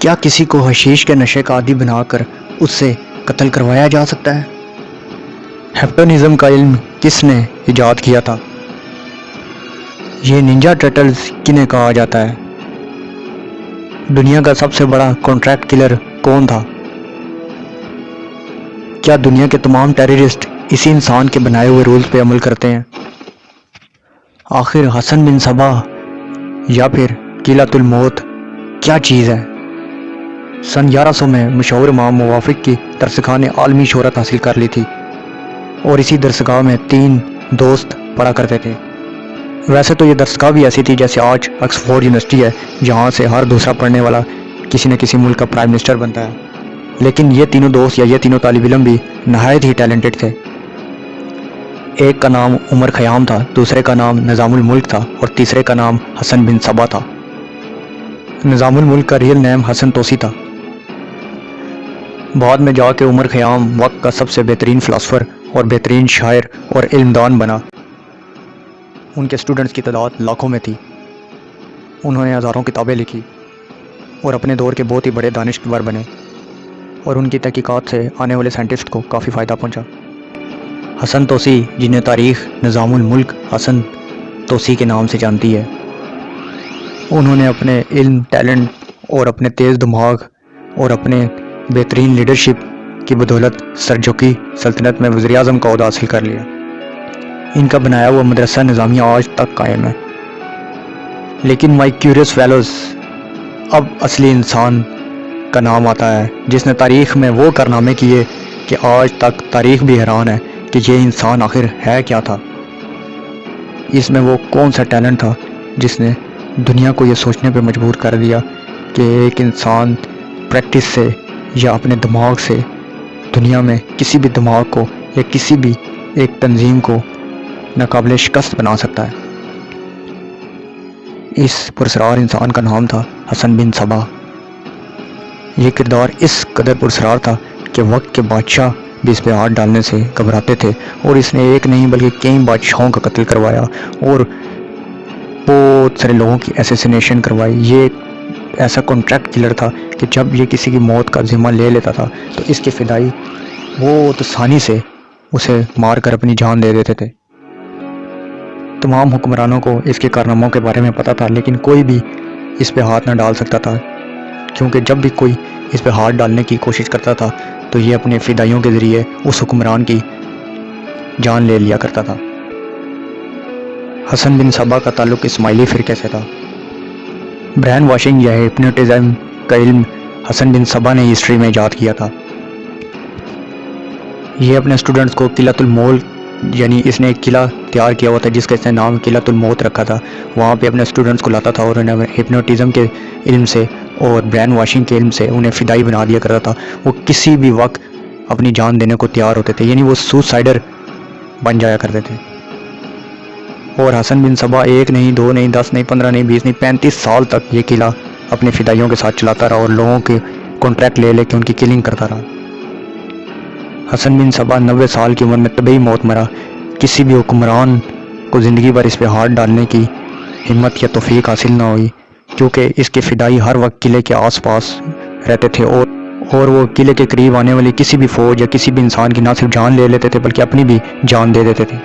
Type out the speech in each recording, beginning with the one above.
کیا کسی کو حشیش کے نشے کا عادی بنا کر اس سے قتل کروایا جا سکتا ہے؟ ہیپٹونزم کا علم کس نے ایجاد کیا تھا؟ یہ ننجا ٹرٹلز کنہیں کہا جاتا ہے؟ دنیا کا سب سے بڑا کانٹریکٹ کلر کون تھا؟ کیا دنیا کے تمام ٹیررسٹ اسی انسان کے بنائے ہوئے رولز پہ عمل کرتے ہیں؟ آخر حسن بن صبا یا پھر قلعۃ الموت کیا چیز ہے؟ سن 1100 میں مشہور امام موافق کی درسگاہ نے عالمی شہرت حاصل کر لی تھی اور اسی درسگاہ میں 3 دوست پڑھا کرتے تھے۔ ویسے تو یہ درسگاہ بھی ایسی تھی جیسے آج آکسفورڈ یونیورسٹی ہے، جہاں سے ہر دوسرا پڑھنے والا کسی نہ کسی ملک کا پرائم منسٹر بنتا ہے، لیکن یہ تینوں دوست یا یہ تینوں طالب علم بھی نہایت ہی ٹیلنٹڈ تھے۔ ایک کا نام عمر خیام تھا، دوسرے کا نام نظام الملک تھا اور تیسرے کا نام حسن بن صبا تھا۔ نظام الملک کا ریئل نیم حسن توسی تھا۔ بعد میں جا کے عمر خیام وقت کا سب سے بہترین فلاسفر اور بہترین شاعر اور علمدان بنا۔ ان کے اسٹوڈنٹس کی تعداد لاکھوں میں تھی۔ انہوں نے ہزاروں کتابیں لکھی اور اپنے دور کے بہت ہی بڑے دانشور بنے، اور ان کی تحقیقات سے آنے والے سائنٹسٹ کو کافی فائدہ پہنچا۔ حسن توسی، جنہیں تاریخ نظام الملک حسن توسی کے نام سے جانتی ہے، انہوں نے اپنے علم، ٹیلنٹ اور اپنے تیز دماغ اور اپنے بہترین لیڈرشپ کی بدولت سلجوقی سلطنت میں وزیر اعظم کا عہدہ حاصل کر لیا۔ ان کا بنایا ہوا مدرسہ نظامیہ آج تک قائم ہے۔ لیکن مائی کیوریس فیلوز، اب اصلی انسان کا نام آتا ہے جس نے تاریخ میں وہ کارنامے کیے کہ آج تک تاریخ بھی حیران ہے کہ یہ انسان آخر ہے کیا تھا۔ اس میں وہ کون سا ٹیلنٹ تھا جس نے دنیا کو یہ سوچنے پہ مجبور کر دیا کہ ایک انسان پریکٹس سے یا اپنے دماغ سے دنیا میں کسی بھی دماغ کو یا کسی بھی ایک تنظیم کو ناقابل شکست بنا سکتا ہے۔ اس پراسرار انسان کا نام تھا حسن بن صبا۔ یہ کردار اس قدر پراسرار تھا کہ وقت کے بادشاہ بھی اس پہ ہاتھ ڈالنے سے گھبراتے تھے، اور اس نے ایک نہیں بلکہ کئی بادشاہوں کا قتل کروایا اور بہت سارے لوگوں کی ایسیسینیشن کروائی۔ یہ ایسا کانٹریکٹ کلر تھا کہ جب یہ کسی کی موت کا ذمہ لے لیتا تھا تو اس کے فدائی بہت آسانی سے اسے مار کر اپنی جان دے دیتے تھے۔ تمام حکمرانوں کو اس کے کارناموں کے بارے میں پتہ تھا، لیکن کوئی بھی اس پہ ہاتھ نہ ڈال سکتا تھا، کیونکہ جب بھی کوئی اس پہ ہاتھ ڈالنے کی کوشش کرتا تھا تو یہ اپنے فدائیوں کے ذریعے اس حکمران کی جان لے لیا کرتا تھا۔ حسن بن صبا کا تعلق اسماعیلی فرقے سے تھا۔ برین واشنگ یا ہپنوٹزم کا علم حسن بن صبا نے ہسٹری میں ایجاد کیا تھا۔ یہ اپنے اسٹوڈنٹس کو قلعۃ الموت، یعنی اس نے ایک قلعہ تیار کیا ہوا تھا جس کا اس نے نام قلعۃ الموت رکھا تھا، وہاں پہ اپنے اسٹوڈنٹس کو لاتا تھا اور انہیں ہپنوٹزم کے علم سے اور برین واشنگ کے علم سے انہیں فدائی بنا دیا کرتا تھا۔ وہ کسی بھی وقت اپنی جان دینے کو تیار ہوتے تھے، یعنی وہ سوسائڈر بن جایا کرتے تھے۔ اور حسن بن صبا 1 نہیں 2 نہیں 10 نہیں 15 نہیں 20 نہیں 35 سال تک یہ قلعہ اپنے فدائیوں کے ساتھ چلاتا رہا اور لوگوں کے کانٹریکٹ لے لے کے ان کی کلنگ کرتا رہا۔ حسن بن صبا 90 سال کی عمر میں طبعی موت مرا۔ کسی بھی حکمران کو زندگی بھر اس پہ ہاتھ ڈالنے کی ہمت یا توفیق حاصل نہ ہوئی، کیونکہ اس کے فدائی ہر وقت قلعے کے آس پاس رہتے تھے اور وہ قلعے کے قریب آنے والی کسی بھی فوج یا کسی بھی انسان کی نہ صرف جان لے لیتے تھے بلکہ اپنی بھی جان دے دیتے تھے۔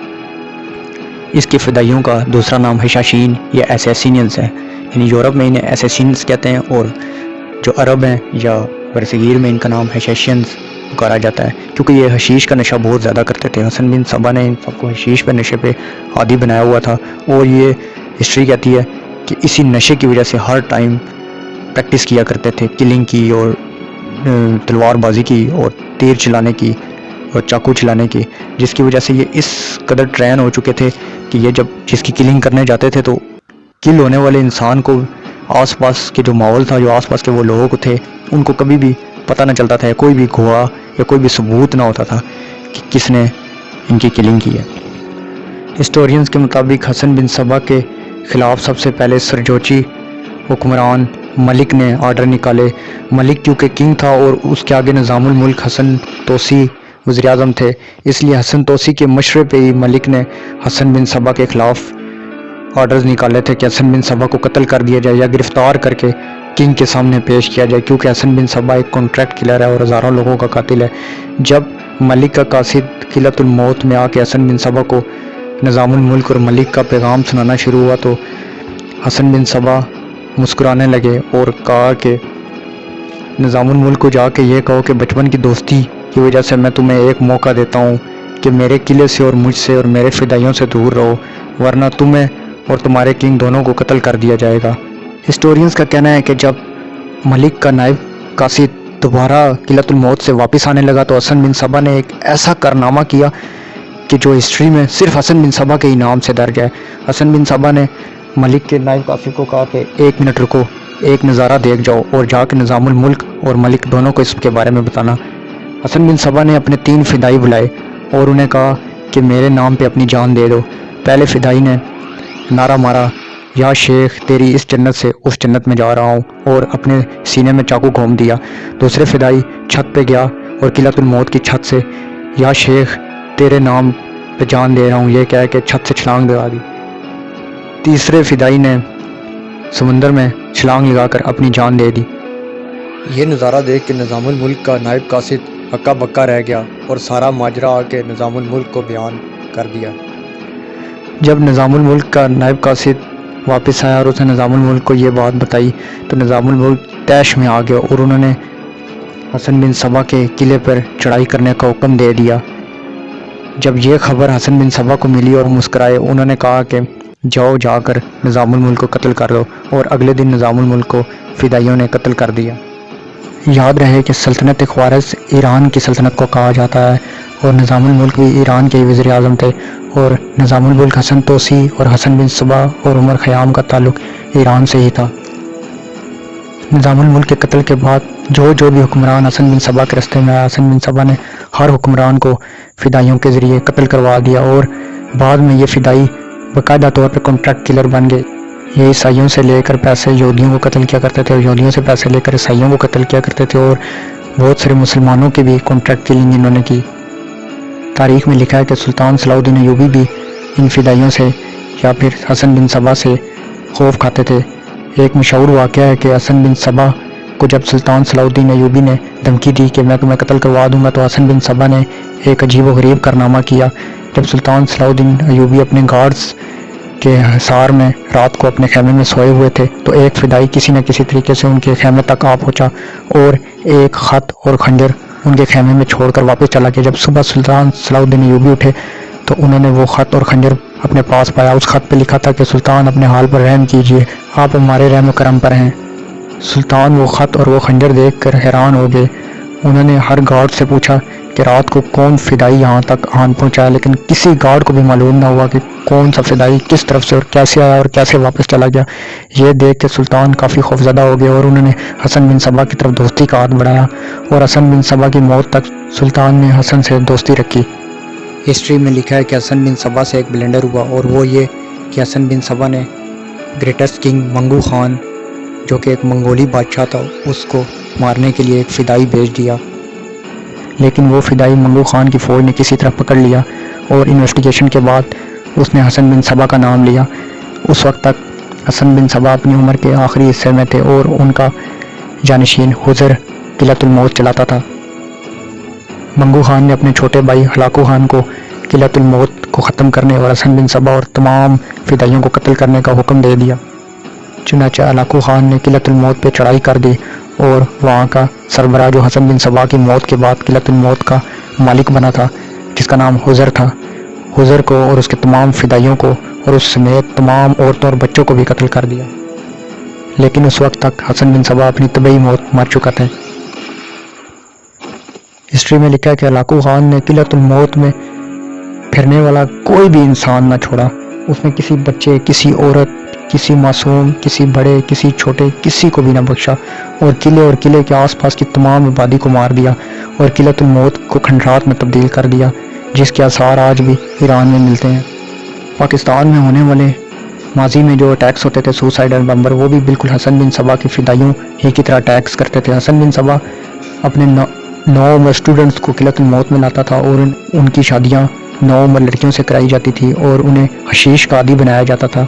اس کی فدائیوں کا دوسرا نام حشاشین یا ایسیسینینس ہے، یعنی یورپ میں انہیں ایسیسینس کہتے ہیں، اور جو عرب ہیں یا برصغیر میں ان کا نام حشاشینس پکارا جاتا ہے، کیونکہ یہ حشیش کا نشہ بہت زیادہ کرتے تھے۔ حسن بن صبا نے ان سب کو حشیش پہ نشے پہ عادی بنایا ہوا تھا، اور یہ ہسٹری کہتی ہے کہ اسی نشے کی وجہ سے ہر ٹائم پریکٹس کیا کرتے تھے کلنگ کی اور تلوار بازی کی اور تیر چلانے کی اور چاقو چلانے کی، جس کی وجہ سے یہ اس قدر ٹرین ہو چکے تھے کہ یہ جب جس کی کلنگ کرنے جاتے تھے تو کل ہونے والے انسان کو آس پاس کے جو ماحول تھا، جو آس پاس کے وہ لوگ تھے، ان کو کبھی بھی پتہ نہ چلتا تھا، کوئی بھی گواہ یا کوئی بھی ثبوت نہ ہوتا تھا کہ کس نے ان کی کلنگ کی ہے۔ ہسٹورینز کے مطابق حسن بن صبا کے خلاف سب سے پہلے سلجوقی حکمران ملک نے آرڈر نکالے۔ ملک کیونکہ کنگ تھا اور اس کے آگے نظام الملک حسن توسی وزیر اعظم تھے، اس لیے حسن توسی کے مشورے پہ ہی ملک نے حسن بن صبا کے خلاف آرڈرز نکالے تھے کہ حسن بن صبا کو قتل کر دیا جائے یا گرفتار کر کے کنگ کے سامنے پیش کیا جائے، کیونکہ حسن بن صبا ایک کانٹریکٹ کلر ہے اور ہزاروں لوگوں کا قاتل ہے۔ جب ملک کا قاصد قلعۃ الموت میں آ کے حسن بن صبا کو نظام الملک اور ملک کا پیغام سنانا شروع ہوا تو حسن بن صبا مسکرانے لگے اور کہا کہ نظام الملک کو جا کے یہ کہو کہ بچپن کی دوستی کی وجہ سے میں تمہیں ایک موقع دیتا ہوں کہ میرے قلعے سے اور مجھ سے اور میرے فدائیوں سے دور رہو، ورنہ تمہیں اور تمہارے کنگ دونوں کو قتل کر دیا جائے گا۔ ہسٹورینز کا کہنا ہے کہ جب ملک کا نائب قاصد دوبارہ قلعۃ الموت سے واپس آنے لگا تو حسن بن صبا نے ایک ایسا کارنامہ کیا کہ جو ہسٹری میں صرف حسن بن صبا کے ہی نام سے درج ہے۔ حسن بن صبا نے ملک کے نائب قاصد کو کہا کہ 1 منٹ رکو، ایک نظارہ دیکھ جاؤ اور جا کے نظام الملک اور ملک دونوں کو اس کے بارے میں بتانا۔ حسن بن صبا نے اپنے 3 فدائی بلائے اور انہیں کہا کہ میرے نام پہ اپنی جان دے دو۔ پہلے فدائی نے نعرہ مارا، یا شیخ تیری اس جنت سے اس جنت میں جا رہا ہوں، اور اپنے سینے میں چاقو گھوم دیا۔ دوسرے فدائی چھت پہ گیا اور قلعۃ الموت کی چھت سے یا شیخ تیرے نام پہ جان دے رہا ہوں یہ کہہ کے چھت سے چھلانگ لگا دی۔ تیسرے فدائی نے سمندر میں چھلانگ لگا کر اپنی جان دے دی۔ یہ نظارہ دیکھ کے نظام الملک کا نائب قاصد ہکا بکا رہ گیا اور سارا ماجرا آ کے نظام الملک کو بیان کر دیا۔ جب نظام الملک کا نائب قاصد واپس آیا اور اس نے نظام الملک کو یہ بات بتائی تو نظام الملک طیش میں آ گیا اور انہوں نے حسن بن صبا کے قلعے پر چڑھائی کرنے کا حکم دے دیا۔ جب یہ خبر حسن بن صبا کو ملی اور مسکرائے، انہوں نے کہا کہ جاؤ جا کر نظام الملک کو قتل کر دو، اور اگلے دن نظام الملک کو فدائیوں نے قتل کر دیا۔ یاد رہے کہ سلطنت خوارز ایران کی سلطنت کو کہا جاتا ہے اور نظام الملک بھی ایران کے وزیر اعظم تھے، اور نظام الملک حسن توسی اور حسن بن صبا اور عمر خیام کا تعلق ایران سے ہی تھا۔ نظام الملک کے قتل کے بعد جو بھی حکمران حسن بن صبا کے رستے میں آیا، حسن بن صبا نے ہر حکمران کو فدائیوں کے ذریعے قتل کروا دیا، اور بعد میں یہ فدائی باقاعدہ طور پر کانٹریکٹ کلر بن گئے۔ یہ عیسائیوں سے لے کر پیسے یہودیوں کو قتل کیا کرتے تھے اور یہودیوں سے پیسے لے کر عیسائیوں کو قتل کیا کرتے تھے، اور بہت سارے مسلمانوں کی بھی کانٹریکٹ کلنگ انہوں نے کی۔ تاریخ میں لکھا ہے کہ سلطان صلاح الدین ایوبی بھی ان فدائیوں سے یا پھر حسن بن صبا سے خوف کھاتے تھے۔ ایک مشہور واقعہ ہے کہ حسن بن صبا کو جب سلطان صلاح الدین ایوبی نے دھمکی دی کہ میں تمہیں قتل کروا دوں گا تو حسن بن صبا نے ایک عجیب و غریب کارنامہ کیا۔ جب سلطان صلاح الدین ایوبی اپنے گارڈز کے حصار میں رات کو اپنے خیمے میں سوئے ہوئے تھے تو ایک فدائی کسی نہ کسی طریقے سے ان کے خیمے تک آ پہنچا اور ایک خط اور خنجر ان کے خیمے میں چھوڑ کر واپس چلا گیا۔ جب صبح سلطان صلاح الدین ایوبی اٹھے تو انہوں نے وہ خط اور خنجر اپنے پاس پایا۔ اس خط پہ لکھا تھا کہ سلطان اپنے حال پر رحم کیجیے، آپ ہمارے رحم و کرم پر ہیں۔ سلطان وہ خط اور وہ خنجر دیکھ کر حیران ہو گئے۔ انہوں نے ہر گارڈ سے پوچھا کہ رات کو کون فدائی یہاں تک آن پہنچایا، لیکن کسی گارڈ کو بھی معلوم نہ ہوا کہ کون سا فدائی کس طرف سے اور کیسے آیا اور کیسے واپس چلا گیا۔ یہ دیکھ کے سلطان کافی خوفزدہ ہو گئے اور انہوں نے حسن بن صبا کی طرف دوستی کا ہاتھ بڑھایا، اور حسن بن صبا کی موت تک سلطان نے حسن سے دوستی رکھی۔ ہسٹری میں لکھا ہے کہ حسن بن صبا سے ایک بلنڈر ہوا، اور وہ یہ کہ حسن بن صبا نے گریٹسٹ کنگ منگو خان جو کہ ایک منگولی بادشاہ تھا اس کو مارنے کے لیے ایک فدائی بھیج دیا، لیکن وہ فدائی منگو خان کی فوج نے کسی طرح پکڑ لیا، اور انویسٹیگیشن کے بعد اس نے حسن بن صبا کا نام لیا۔ اس وقت تک حسن بن صبا اپنی عمر کے آخری حصے میں تھے اور ان کا جانشین حضر قلعۃ الموت چلاتا تھا۔ منگو خان نے اپنے چھوٹے بھائی ہلاکو خان کو قلعۃ الموت کو ختم کرنے اور حسن بن صبا اور تمام فدائیوں کو قتل کرنے کا حکم دے دیا۔ چنانچہ ہلاکو خان نے قلعۃ الموت پہ چڑھائی کر دی اور وہاں کا سربراہ جو حسن بن صبا کی موت کے بعد قلعۃ الموت کا مالک بنا تھا، جس کا نام حضر تھا، حضر کو اور اس کے تمام فدائیوں کو اور اس سمیت تمام عورتوں اور بچوں کو بھی قتل کر دیا۔ لیکن اس وقت تک حسن بن صبا اپنی طبعی موت مر چکا تھا۔ ہسٹری میں لکھا ہے کہ ہلاکو خان نے قلعۃ الموت میں پھرنے والا کوئی بھی انسان نہ چھوڑا۔ اس نے کسی بچے، کسی عورت، کسی معصوم، کسی بڑے، کسی چھوٹے، کسی کو بھی نہ بخشا، اور قلعے کے آس پاس کی تمام آبادی کو مار دیا اور قلعۃ الموت کو کھنڈرات میں تبدیل کر دیا، جس کے آثار آج بھی ایران میں ملتے ہیں۔ پاکستان میں ہونے والے ماضی میں جو اٹیکس ہوتے تھے سوسائڈل بمبر، وہ بھی بالکل حسن بن صبا کی فدائیوں ہی کی طرح اٹیکس کرتے تھے۔ حسن بن صبا اپنے 9 عمر اسٹوڈنٹس کو قلعۃ الموت میں لاتا تھا اور ان کی شادیاں 9 عمر لڑکیوں سے کرائی جاتی تھی اور انہیں حشیش کا عادی بنایا جاتا تھا۔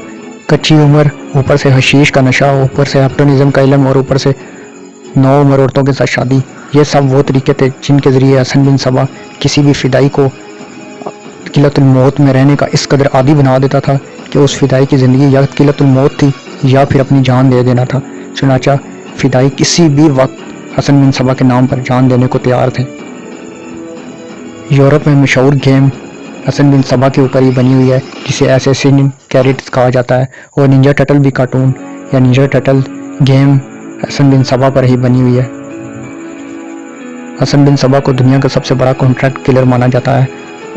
کچی عمر اوپر سے حشیش کا نشہ، اوپر سے ہیپٹونزم کا علم، اور اوپر سے 9 عمر عورتوں کے ساتھ شادی. یہ سب وہ طریقے تھے جن کے ذریعے حسن بن صبا کسی بھی فدائی کو قلت الموت میں رہنے کا اس قدر عادی بنا دیتا تھا کہ اس فدائی کی زندگی یا قلت الموت تھی یا پھر اپنی جان دے دینا تھا. چنانچہ فدائی کسی بھی وقت حسن بن صبا کے نام پر جان دینے کو تیار تھے. یورپ میں مشہور گیم حسن بن صبا کے اوپر ہی بنی ہوئی ہے جسے ایسیسن کریڈ کہا جاتا ہے، اور نینجا ٹرٹل بھی کارٹون یا نینجا ٹرٹل گیم حسن بن صبا پر ہی بنی ہوئی ہے. حسن بن صبا کو دنیا کا سب سے بڑا کانٹریکٹ کلر مانا جاتا ہے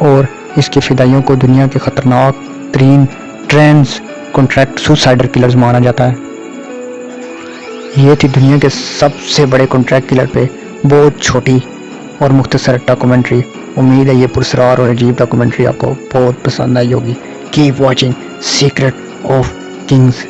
اور اس کی فدائیوں کو دنیا کے خطرناک ترین ٹرانس کانٹریکٹ سوسائڈر کلرز مانا جاتا ہے. یہ تھی دنیا کے سب سے بڑے کانٹریکٹ کلر پہ بہت چھوٹی اور مختصر ڈاکومنٹری. امید ہے یہ پراسرار اور عجیب ڈاکومنٹری آپ کو بہت پسند آئی ہوگی. Keep watching Secret of Kings.